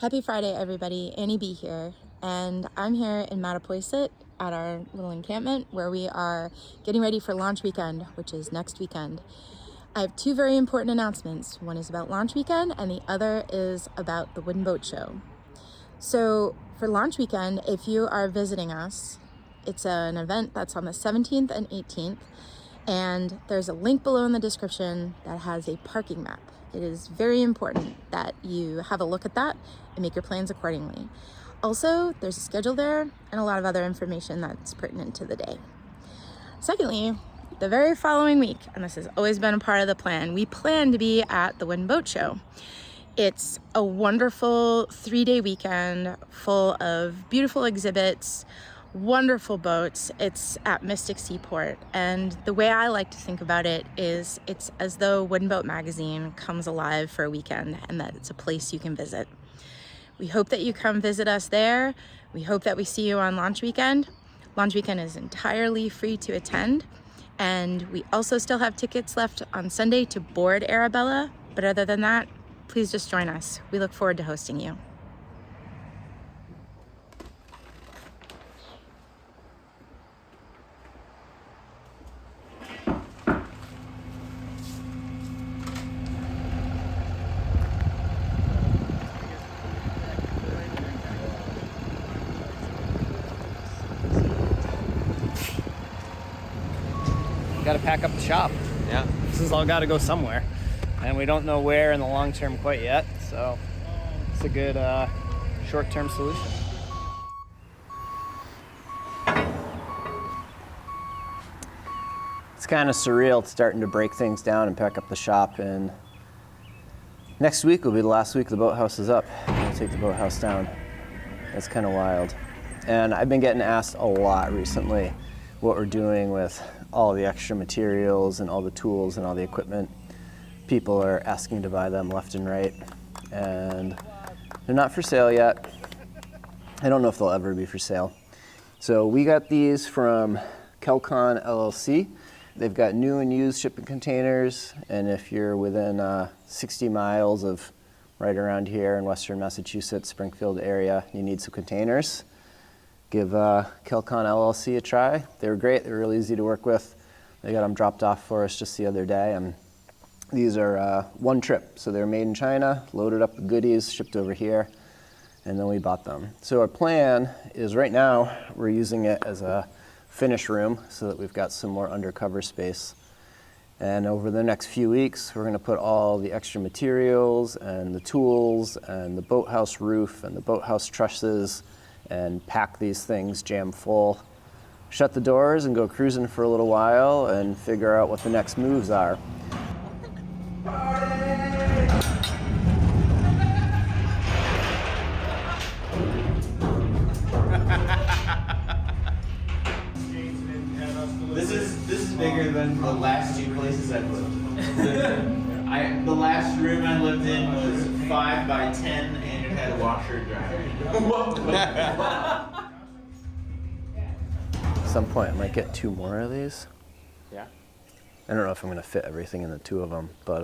Happy Friday, everybody. Annie B here, and I'm here in Mattapoisett at our little encampment where we are getting ready for launch weekend, which is next weekend. I have two very important announcements. One is about launch weekend, and the other is about the Wooden Boat Show. So for launch weekend, if you are visiting us, it's an event that's on the 17th and 18th, and there's a link below in the description that has a parking map. It is very important that you have a look at that and make your plans accordingly. Also, there's a schedule there and a lot of other information that's pertinent to the day. Secondly, the very following week, and this has always been a part of the plan, we plan to be at the Wooden Boat Show. It's a wonderful 3-day weekend full of beautiful exhibits, wonderful boats. It's at Mystic Seaport, and the way I like to think about it is it's as though Wooden Boat magazine comes alive for a weekend and that it's a place you can visit. We hope that you come visit us there. We hope that we see you on launch weekend. Launch weekend is entirely free to attend, and we also still have tickets left on Sunday to board Arabella, but other than that, please just join us. We look forward to hosting you. Got to pack up the shop. Yeah. This has all got to go somewhere, and we don't know where in the long term quite yet, so it's a good short-term solution. It's kind of surreal starting to break things down and pack up the shop, and next week will be the last week the boathouse is up. We'll take the boathouse down. It's kind of wild. And I've been getting asked a lot recently what we're doing with all the extra materials and all the tools and all the equipment. People are asking to buy them left and right, and they're not for sale yet. I don't know if they'll ever be for sale. So we got these from Kelcon LLC. They've got new and used shipping containers, and if you're within 60 miles of right around here in Western Massachusetts, Springfield area, you need some containers. Give Kelcon LLC a try. They were great. They were really easy to work with. They got them dropped off for us just the other day, and these are one trip. So they're made in China, loaded up with goodies, shipped over here, and then we bought them. So our plan is right now we're using it as a finish room so that we've got some more undercover space. And over the next few weeks, we're going to put all the extra materials and the tools and the boathouse roof and the boathouse trusses and pack these things jam full, shut the doors and go cruising for a little while and figure out what the next moves are. This is bigger than the last two places I've lived. The last room I lived in was 5 by 10 and it had a washer and dryer. At some point I might get 2 more of these. Yeah. I don't know if I'm gonna fit everything in the 2 of them, but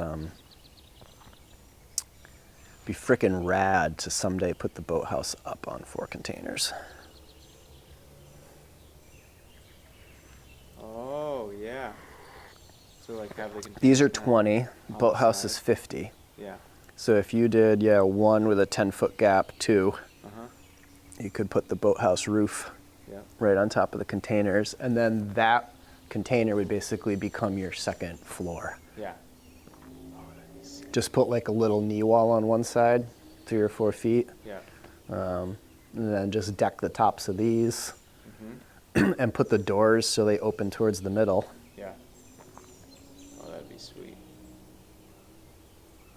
be frickin' rad to someday put the boathouse up on 4 containers. Oh yeah. So like have the These are 20, boathouse is 50. Yeah. So if you did, one with a 10-foot gap, 2, you could put the boathouse roof right on top of the containers, and then that container would basically become your second floor. Yeah. Just put like a little knee wall on one side, 3 or 4 feet. Yeah. And then just deck the tops of these and put the doors so they open towards the middle. Yeah. Oh, that'd be sweet.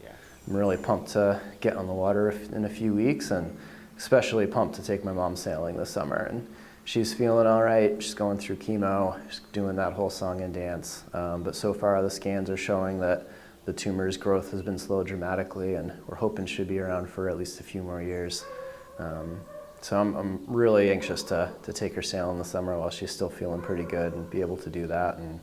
Yeah. I'm really pumped to get on the water in a few weeks, and especially pumped to take my mom sailing this summer. And she's feeling all right. She's going through chemo. She's doing that whole song and dance. But so far the scans are showing that the tumor's growth has been slowed dramatically, and we're hoping she'll be around for at least a few more years. So I'm really anxious to take her sailing this summer while she's still feeling pretty good and be able to do that. And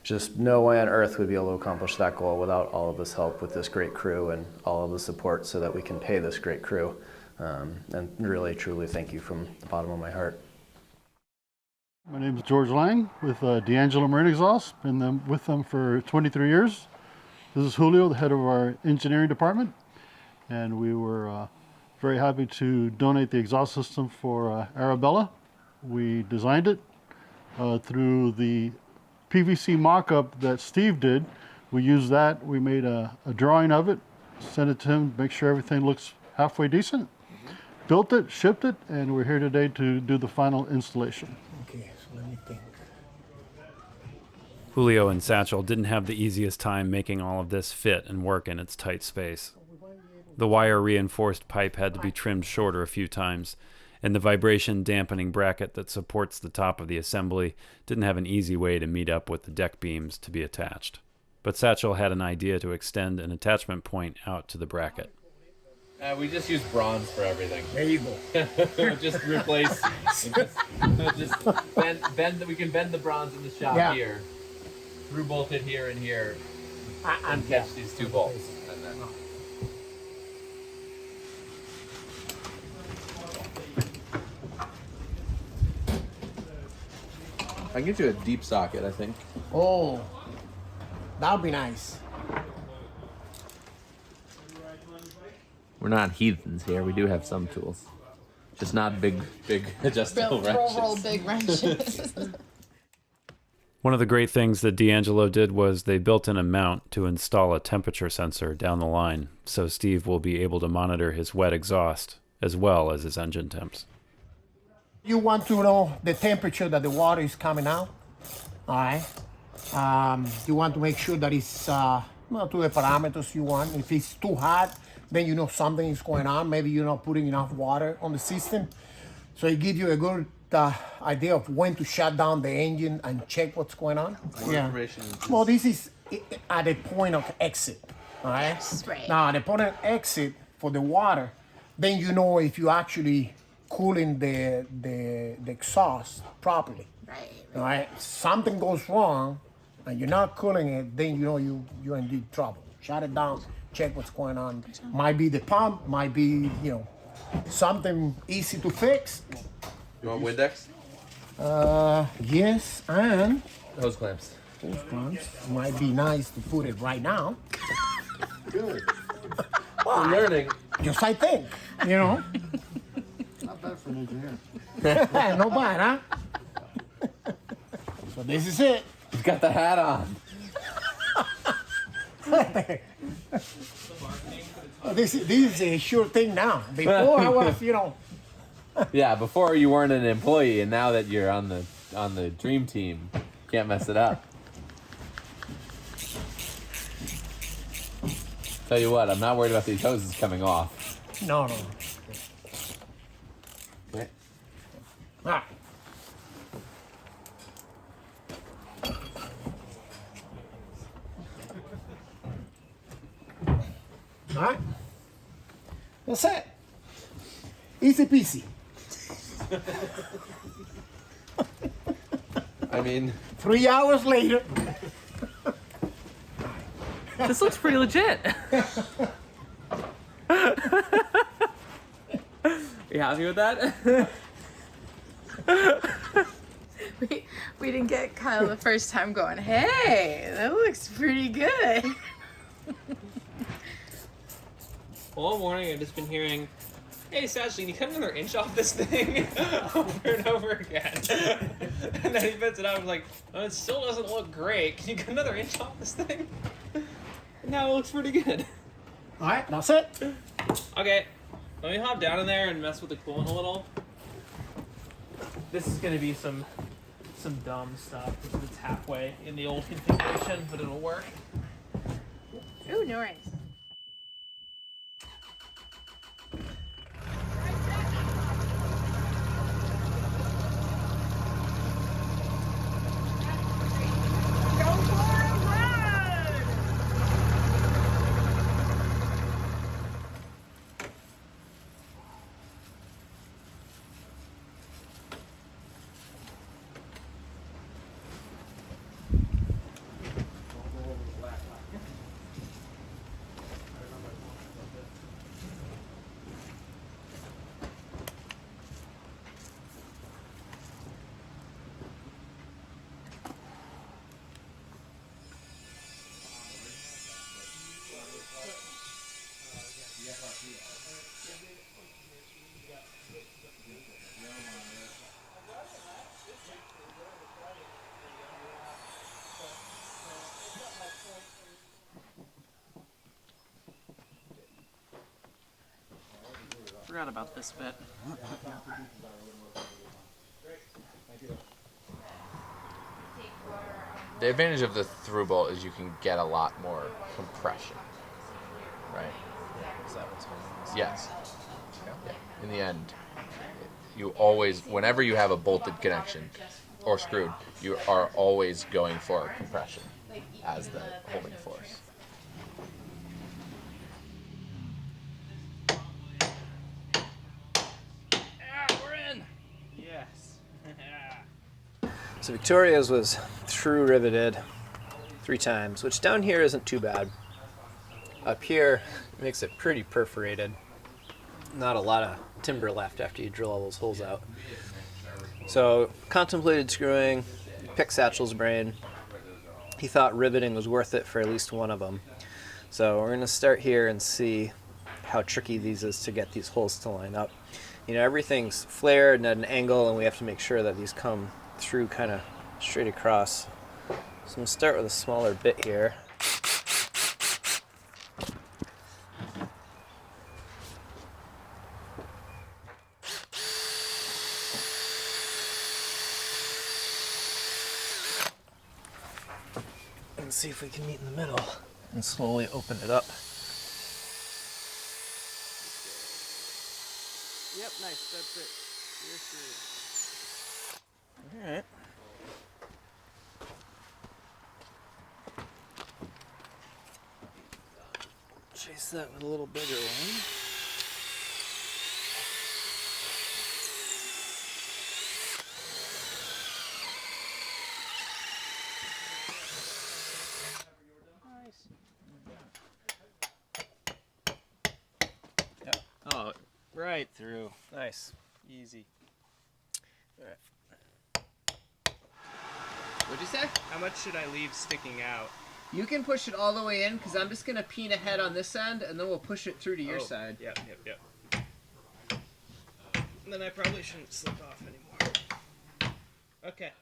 just no way on earth would be able to accomplish that goal without all of this help with this great crew and all of the support so that we can pay this great crew. And really, truly thank you from the bottom of my heart. My name is George Lang with DeAngelo Marine Exhaust. Been with them for 23 years. This is Julio, the head of our engineering department. And we were very happy to donate the exhaust system for Arabella. We designed it through the PVC mock-up that Steve did. We used that, we made a drawing of it, sent it to him, make sure everything looks halfway decent. Built it, shipped it, and we're here today to do the final installation. Okay, so let me think. Julio and Satchel didn't have the easiest time making all of this fit and work in its tight space. The wire-reinforced pipe had to be trimmed shorter a few times, and the vibration dampening bracket that supports the top of the assembly didn't have an easy way to meet up with the deck beams to be attached. But Satchel had an idea to extend an attachment point out to the bracket. We just use bronze for everything. There you go. Just replace. We can bend the bronze in the shop here, through bolt it here and here, and catch these two bolts. And then. I can get you a deep socket, I think. Oh, that would be nice. We're not heathens here. We do have some tools, just not big adjustable wrenches. Big wrenches. One of the great things that DeAngelo did was they built in a mount to install a temperature sensor down the line, so Steve will be able to monitor his wet exhaust as well as his engine temps. You want to know the temperature that the water is coming out, all right? You want to make sure that it's to the parameters you want. If it's too hot, then you know something is going on. Maybe you're not putting enough water on the system. So it gives you a good idea of when to shut down the engine and check what's going on. Well, this is at the point of exit, all right? Yes, right. Now, at the point of exit for the water, then you know if you actually cooling the exhaust properly. Right. All right. Something goes wrong, and you're not cooling it, then you know you're in deep trouble. Shut it down. Check what's going on. Might be the pump. Might be something easy to fix. You want Windex? Yes, and Hose clamps. those ones might be nice to put it right now. Good. We're learning. Just I think, Not bad for an engineer. no bad, huh? So this is it. He's got the hat on. This is a sure thing now. Before I was, Yeah, before you weren't an employee, and now that you're on the dream team, can't mess it up. Tell you what, I'm not worried about these hoses coming off. no. Okay. All right. All right. That's it. Easy peasy. I mean, 3 hours later. This looks pretty legit. You happy with that? We didn't get Kyle the first time going, hey, that looks pretty good. All morning I've just been hearing, hey Satch, can you cut another inch off this thing? Over and over again. And then he puts it out and like, oh, it still doesn't look great. Can you cut another inch off this thing? Now it looks pretty good. All right, that's it. Okay, let me hop down in there and mess with the coolant a little. This is gonna be some dumb stuff because it's halfway in the old configuration, but it'll work. Ooh, no worries. Forgot about this bit. The advantage of the through bolt is you can get a lot more compression, right? Is that what's going on? Yes. Yeah. In the end, you always, whenever you have a bolted connection or screwed, you are always going for compression as the holding force. We're in! Yes. So Victoria's was through riveted 3 times, which down here isn't too bad. Up here, it makes it pretty perforated. Not a lot of timber left after you drill all those holes out. So contemplated screwing, picked Satchel's brain. He thought riveting was worth it for at least one of them. So we're gonna start here and see how tricky these is to get these holes to line up. You know, everything's flared and at an angle, and we have to make sure that these come through kind of straight across. So I'm gonna start with a smaller bit here. And see if we can meet in the middle and slowly open it up. Yep, nice. That's it. You're through. All right. Chase that with a little bigger one. Oh, right through. Nice. Easy. All right. What'd you say? How much should I leave sticking out? You can push it all the way in because I'm just going to peen ahead on this end and then we'll push it through to your side. Yep. And then I probably shouldn't slip off anymore. Okay.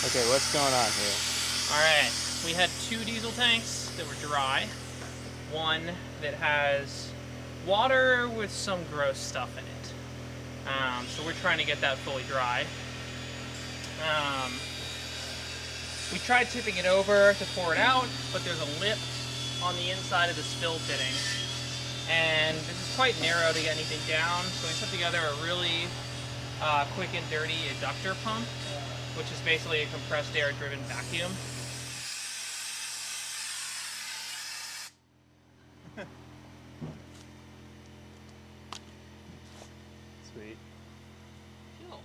Okay, what's going on here? Alright, we had 2 diesel tanks that were dry. One that has water with some gross stuff in it. So we're trying to get that fully dry. We tried tipping it over to pour it out, but there's a lip on the inside of this fill fitting. And this is quite narrow to get anything down, so we put together a really quick and dirty adductor pump, which is basically a compressed air driven vacuum. Sweet. Cool.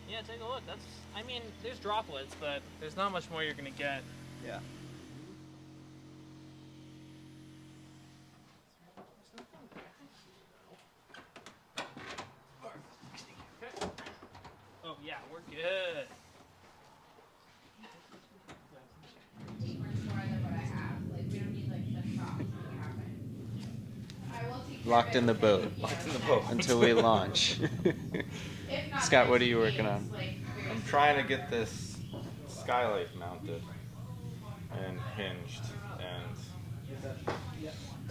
Yeah, take a look. That's, I mean, there's droplets, but there's not much more you're gonna get. Yeah. Oh yeah, we're good. Locked in the boat. Locked in the boat. Until we launch. Scott, what are you working on? I'm trying to get this skylight mounted and hinged, and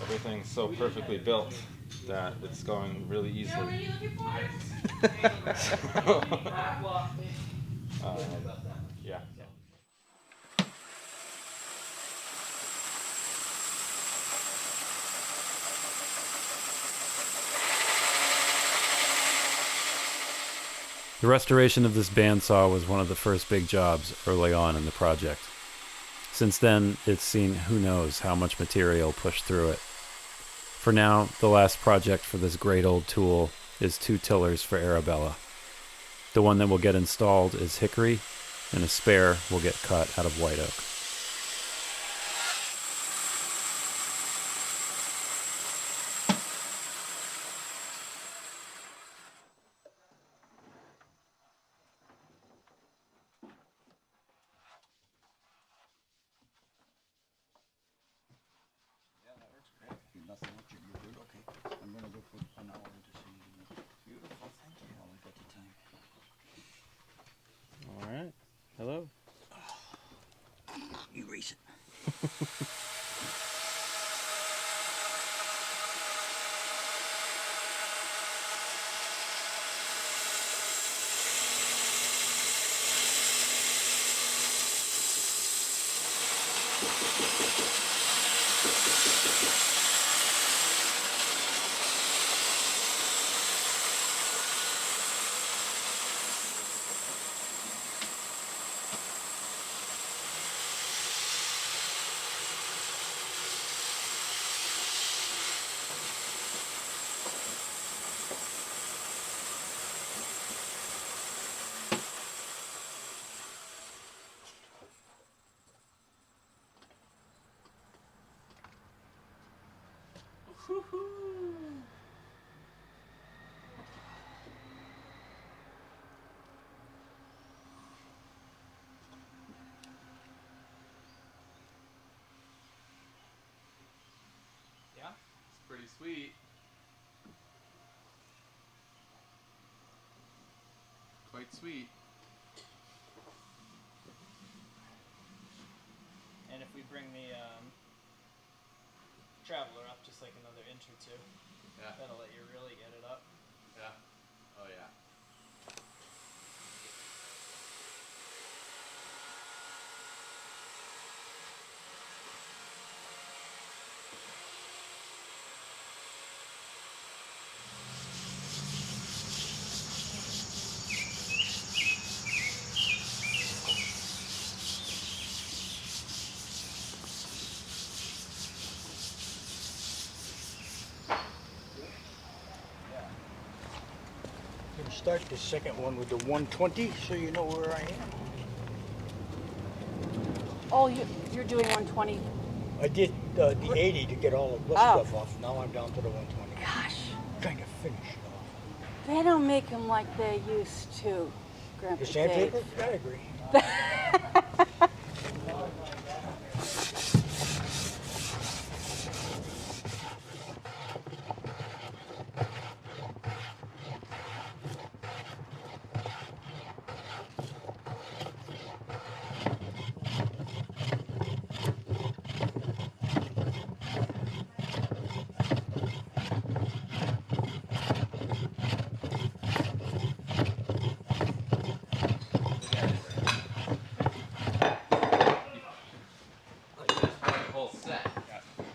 everything's so perfectly built that it's going really easily. Yeah. The restoration of this bandsaw was one of the first big jobs early on in the project. Since then, it's seen who knows how much material pushed through it. For now, the last project for this great old tool is 2 tillers for Arabella. The one that will get installed is hickory, and a spare will get cut out of white oak. All right. Hello. Erase it. Yeah, it's pretty sweet. Quite sweet. And if we bring the traveler up just like another inch or two, Yeah. that'll let you really get it up. Yeah. Oh yeah. Gonna start the second one with the 120 so you know where I am. Oh, you're doing 120. I did the 80 to get all of this stuff off. Now I'm down to the 120. Gosh. Trying to finish it off. They don't make them like they used to, Grandpa The sandpaper? Dave. I agree.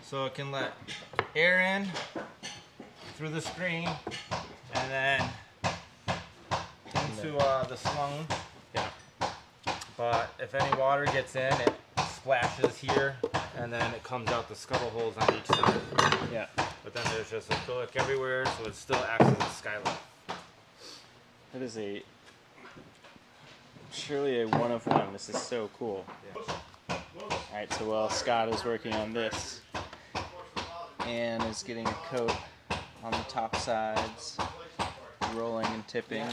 So it can let air in through the screen and then into the slung. Yeah. But if any water gets in, it splashes here and then it comes out the scuttle holes on each side. Yeah. But then there's just acrylic everywhere, so it still acts as a skylight. It is surely a one of one. This is so cool. Yeah. Alright, so while Scott is working on this, Anne is getting a coat on the top sides, rolling and tipping.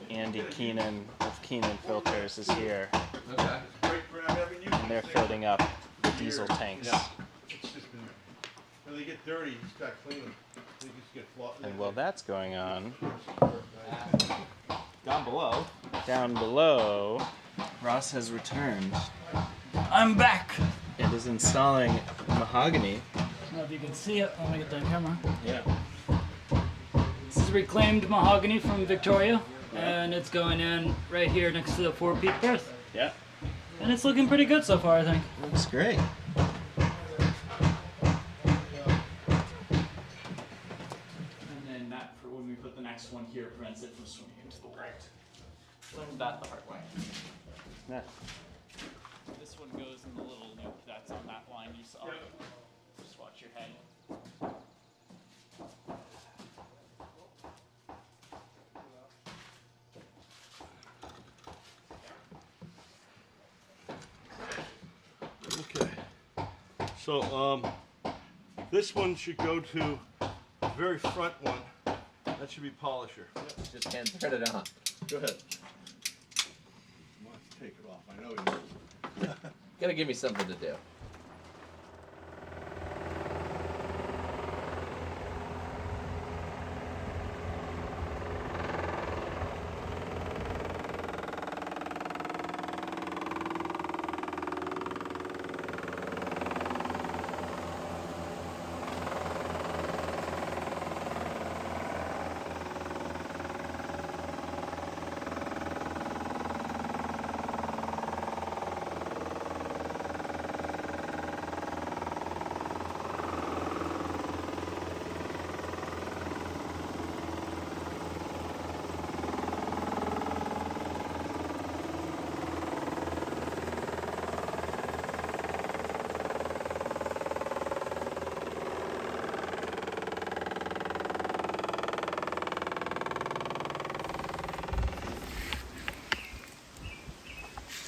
Andy Keenan of Keenan Filters is here. Okay. And they're filling up the diesel tanks. Yeah. It's just been, when they get dirty, you just gotta clean them. They just get And while that's going on, Down below, Ross has returned I'm back. and is installing mahogany. I don't know if you can see it. Let me get that camera. Yeah. This is reclaimed mahogany from Victoria, and it's going in right here next to the four-peak berth. Yeah. And it's looking pretty good so far, I think. Looks great. And then that, for when we put the next one here, prevents it from swimming into the water. Learned that the hard way. Yeah. This one goes in the little nook that's on that line you saw. Just watch your head. So this one should go to the very front one. That should be polisher. Just hand thread it on. Go ahead. Let's take it off. I know you. Gotta give me something to do.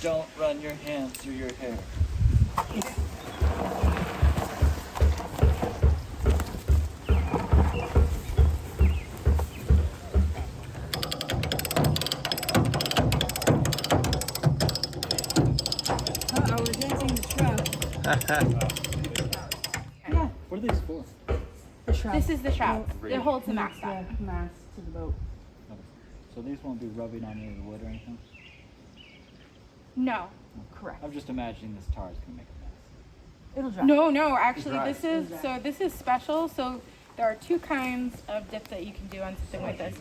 Don't run your hands through your hair. Uh-oh, we're dancing the shrub. Yeah. What are these for? The shrub. This is the shroud. It holds the mast up. The mast to the boat. Okay. So these won't be rubbing on any of the wood or anything? No. Correct. I'm just imagining this tar is going to make a mess. It'll dry. No, actually Dry. this is special. So there are two kinds of dip that you can do on something like this.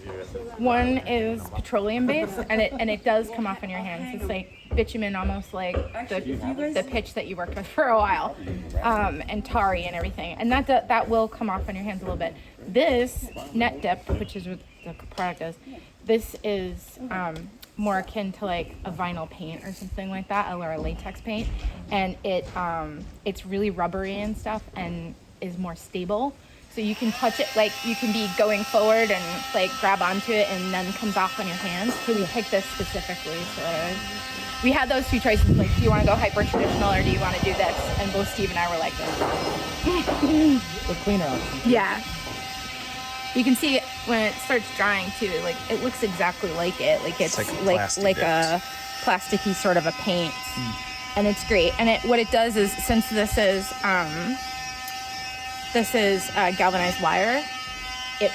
One is petroleum based and it does come off in your hands. It's like bitumen, almost like the pitch that you worked with for a while. And tarry and everything. And that will come off on your hands a little bit. This net dip, which is what the product is, this is more akin to like a vinyl paint or something like that, or a latex paint, and it's really rubbery and stuff and is more stable. So you can touch it, like you can be going forward and like grab onto it and then comes off on your hands. So we picked this specifically. So we had those two choices, like do you want to go hyper traditional or do you want to do this? And both Steve and I were like this. The cleaner option. Yeah. You can see it when it starts drying too. Like it looks exactly like it. Like it's like a plasticky sort of a paint, and it's great. And what it does is, since this is galvanized wire, it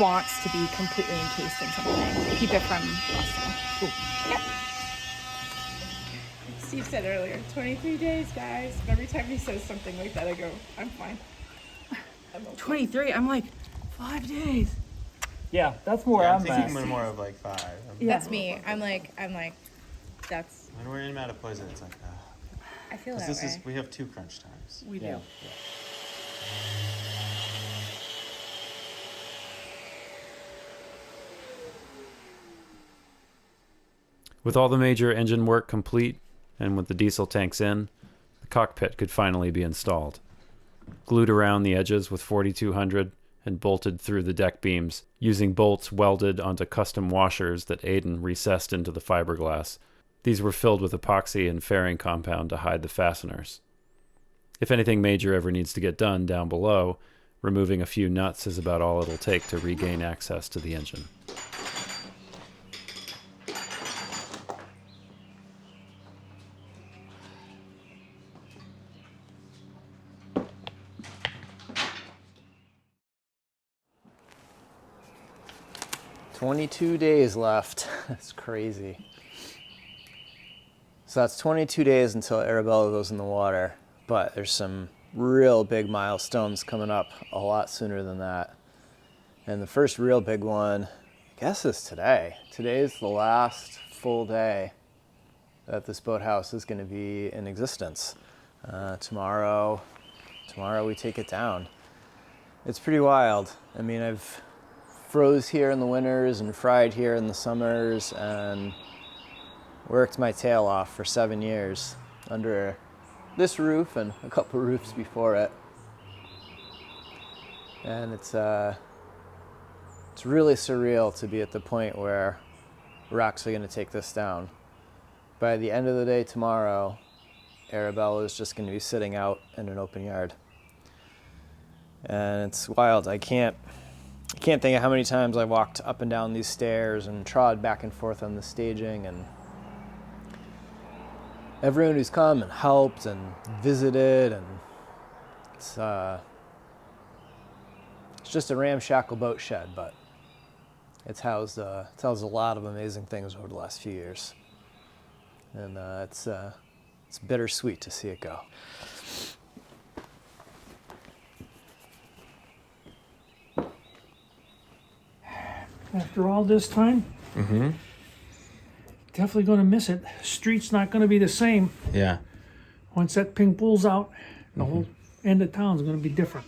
wants to be completely encased in something to keep it from rusting. Cool. Yep. Steve said earlier, 23 days, guys. Every time he says something like that, I go, I'm fine. 23. I'm like, 5 days. Yeah, that's more I'm I'm at. thinking more of like 5. That's me. I'm like, that's. When we're in Mattapoisett, it's like, I feel 'cause that way. we have 2 crunch times. We do. Yeah. With all the major engine work complete, and with the diesel tanks in, the cockpit could finally be installed. Glued around the edges with 4200 and bolted through the deck beams, using bolts welded onto custom washers that Aiden recessed into the fiberglass. These were filled with epoxy and fairing compound to hide the fasteners. If anything major ever needs to get done down below, removing a few nuts is about all it'll take to regain access to the engine. "22 days left." That's crazy. So that's 22 days until Arabella goes in the water, but there's some real big milestones coming up a lot sooner than that. And the first real big one, I guess, is today. Today is the last full day that this boathouse is going to be in existence. Tomorrow we take it down. It's pretty wild. I mean, I've froze here in the winters and fried here in the summers and worked my tail off for 7 years under this roof and a couple roofs before it. And it's really surreal to be at the point where we're actually going to take this down. By the end of the day tomorrow, Arabella is just going to be sitting out in an open yard. And it's wild. I can't think of how many times I walked up and down these stairs and trod back and forth on the staging, and everyone who's come and helped and visited, and it's just a ramshackle boat shed, but it's housed a lot of amazing things over the last few years, and it's bittersweet to see it go. After all this time, definitely going to miss it. Street's not going to be the same. Yeah. Once that ping pool's out, the whole end of town's going to be different.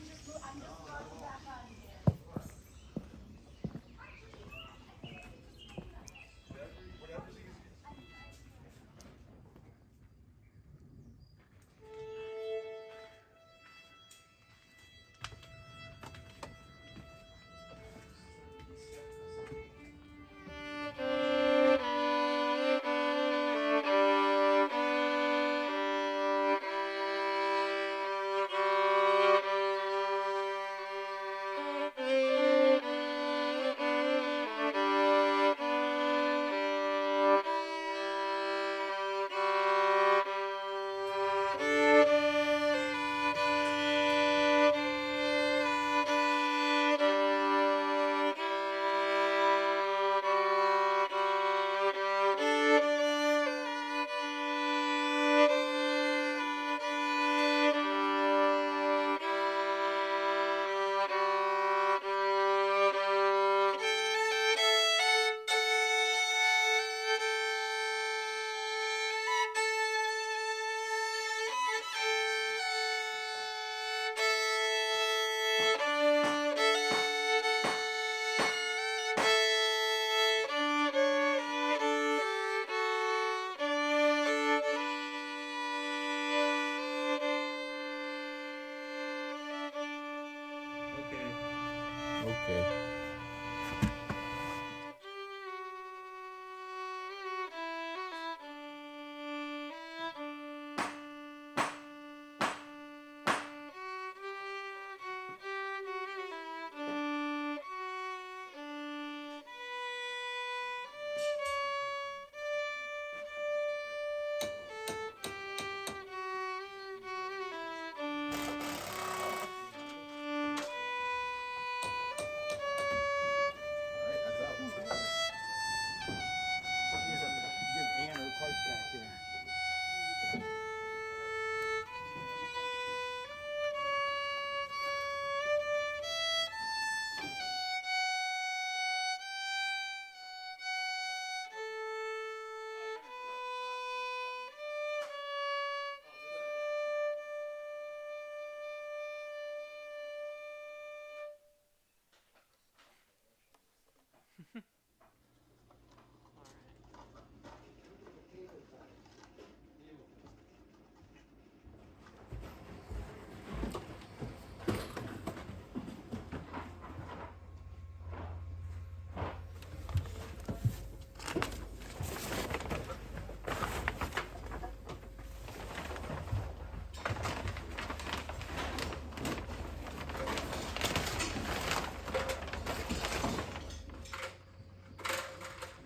Okay.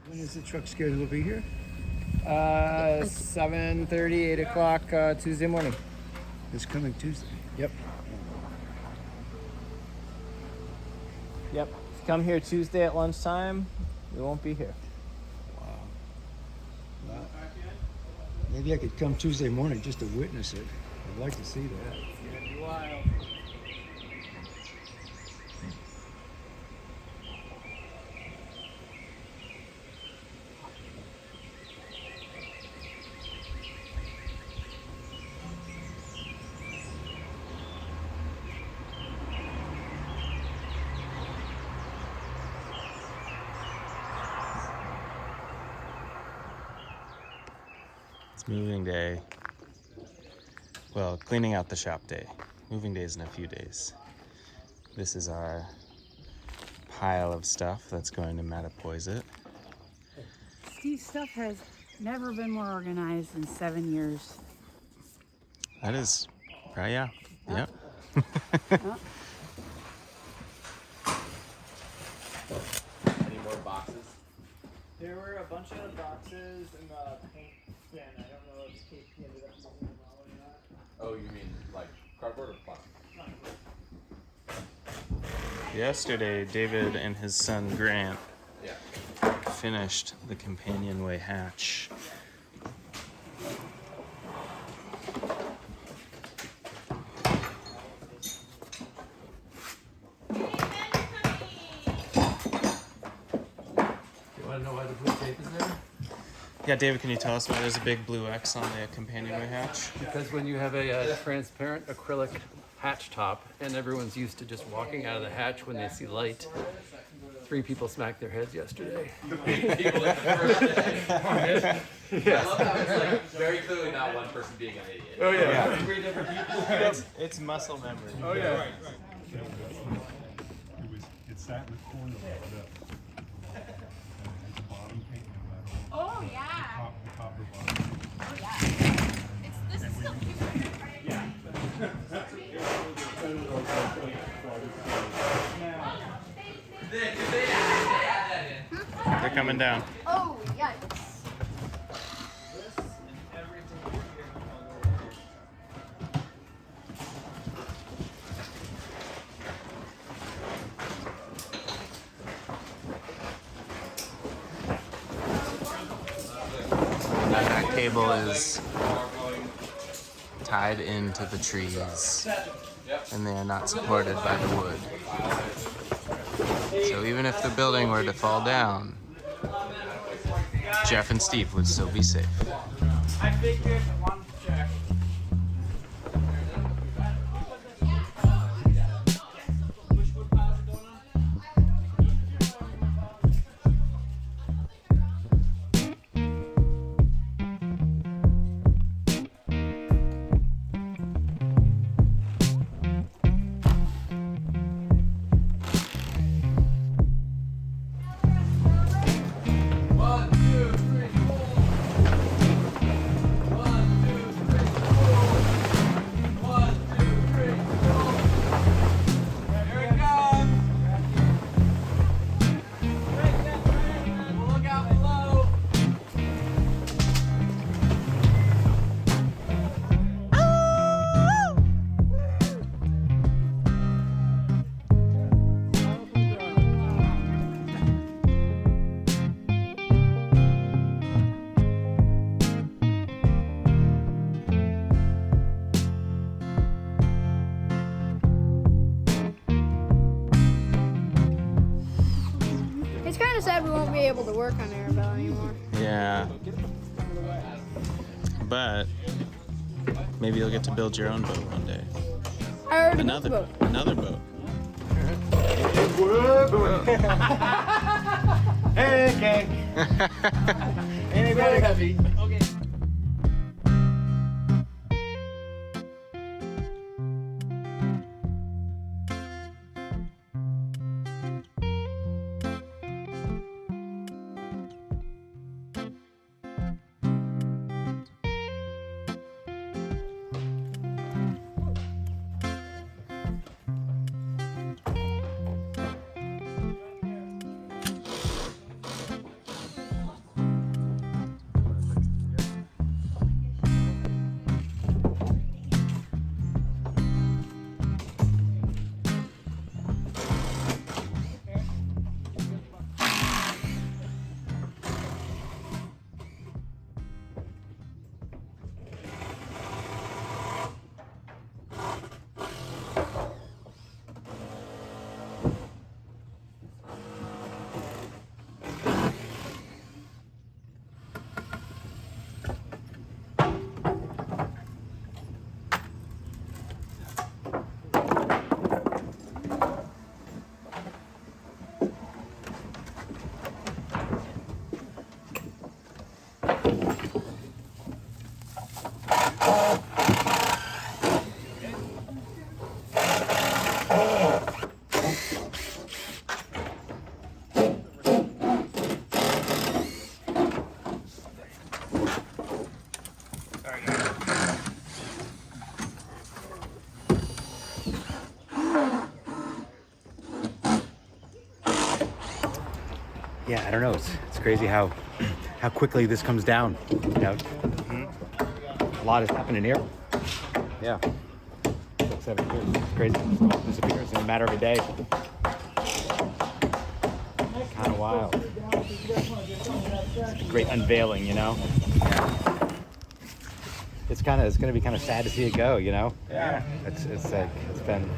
When is the truck scheduled to be here? 7:30, 8 o'clock Tuesday morning. This coming Tuesday? Yep. Yep. If you come here Tuesday at lunchtime, we won't be here. Wow. Maybe I could come Tuesday morning just to witness it. I'd like to see that. It'd be wild. It's moving day. Well, cleaning out the shop day. Moving day is in a few days. This is our pile of stuff that's going to Mattapoisett. Steve's stuff has never been more organized in 7 years. That is, yeah. Yep. Any more boxes? There were a bunch of boxes in the paint bin. I don't know if Kate ended up using them all or not. Oh, you mean like cardboard or plastic? Yesterday, David and his son Grant finished the companionway hatch. Yeah, David, can you tell us why there's a big blue X on the companionway hatch? Because when you have a transparent acrylic hatch top and everyone's used to just walking out of the hatch when they see light, 3 people smacked their heads yesterday. People in the first day. Yes. I love how it's like very clearly not one person being an idiot. Oh yeah. 3 different people. It's muscle memory. Oh yeah. Right. It sat in the corner of the bottom paint. Oh yeah. Copper bottom. Oh yeah. This is still cute. Yeah. They're coming down. Oh yeah. That cable is tied into the trees, and they are not supported by the wood. So even if the building were to fall down, Jeff and Steve would still be safe. I figured one check. It's kind of sad we won't be able to work on Arabella anymore. Yeah. But maybe you'll get to build your own boat one day. I already built the boat. Another boat. Hey, gang. Ain't very heavy. Okay. yeah, I don't know. It's crazy how quickly this comes down. You know, a lot has happened in here. Yeah, 6, 7 years. It's crazy. It all disappears in a matter of a day. Kind of wild. It's a great unveiling, you know. It's going to be kind of sad to see it go, you know. Yeah. It's like it's been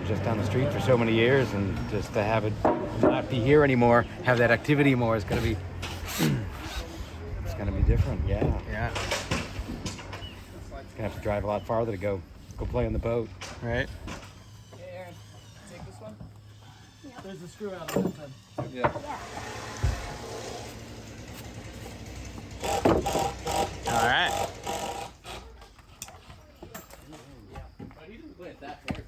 just down the street for so many years, and just to have it not be here anymore, have that activity more, is going to be it's going to be different. Yeah. Yeah. Gonna have to drive a lot farther to go play on the boat. Right. Hey, Aaron, take this one. There's a screw out on this end. Yeah. All right. Oh, he didn't play it that hard.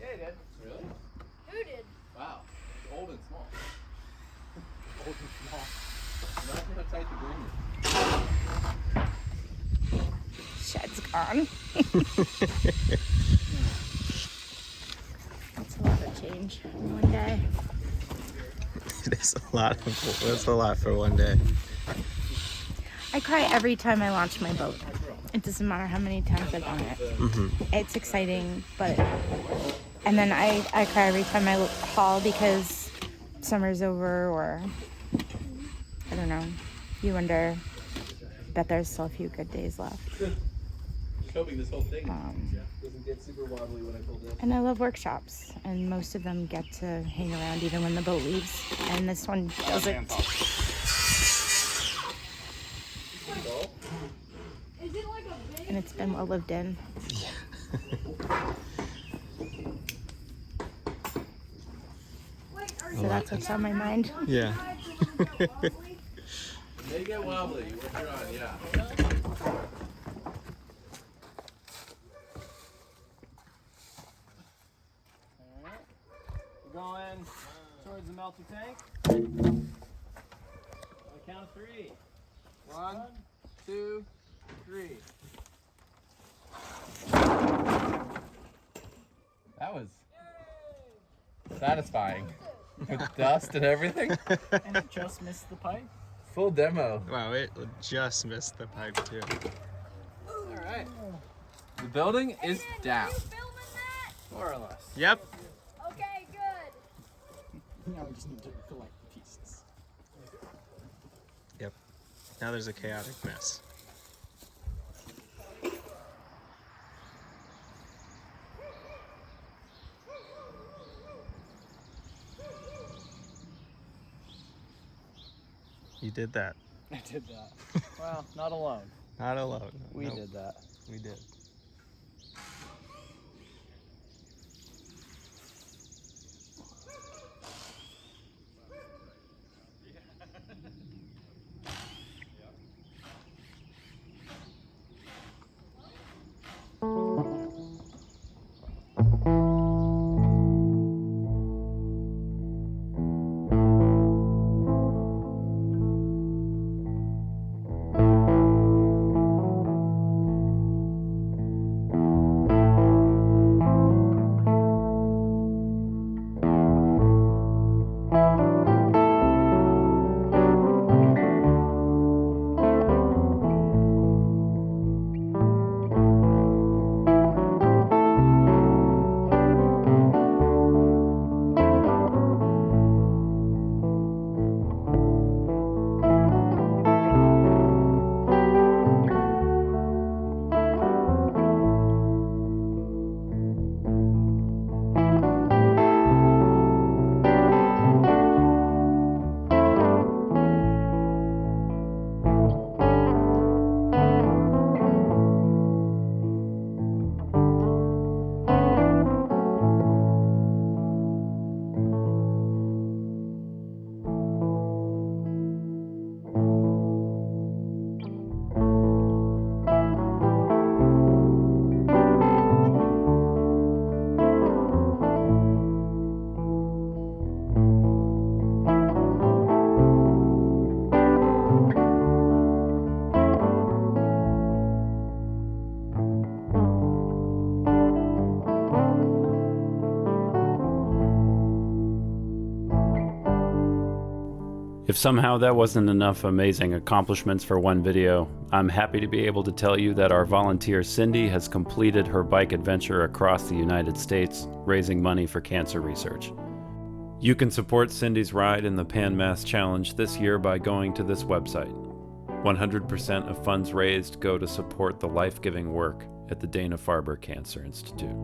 Yeah, he did. Really? Who did? Wow. Old and small. Old and small. Imagine how tight the green Shed's gone. That's a lot of change in one day. It is a lot. That's a lot for one day. I cry every time I launch my boat. It doesn't matter how many times I've done it. It's exciting, but... And then I cry every time I haul because summer's over, or... I don't know. You wonder... Bet there's still a few good days left. Hoping this whole thing doesn't get super wobbly when I pull this. And I love workshops, and most of them get to hang around even when the boat leaves, and this one doesn't. And it's been well lived in. So that's what's on my mind. Yeah. They get wobbly. What you're on, yeah. Going towards the melter tank. On the count of 3. 1, 2, 3. That was satisfying. With dust and everything. And it just missed the pipe. Full demo. Wow, it just missed the pipe too. Alright. The building is down. More or less. Yep. Okay, good. Now we just need to collect the pieces. Yep. Now there's a chaotic mess. You did that. I did that. Well, not alone. Not alone. We Nope. did that. We did. If somehow that wasn't enough amazing accomplishments for one video, I'm happy to be able to tell you that our volunteer Cindy has completed her bike adventure across the United States, raising money for cancer research. You can support Cindy's ride in the Pan Mass Challenge this year by going to this website. 100% of funds raised go to support the life-giving work at the Dana-Farber Cancer Institute.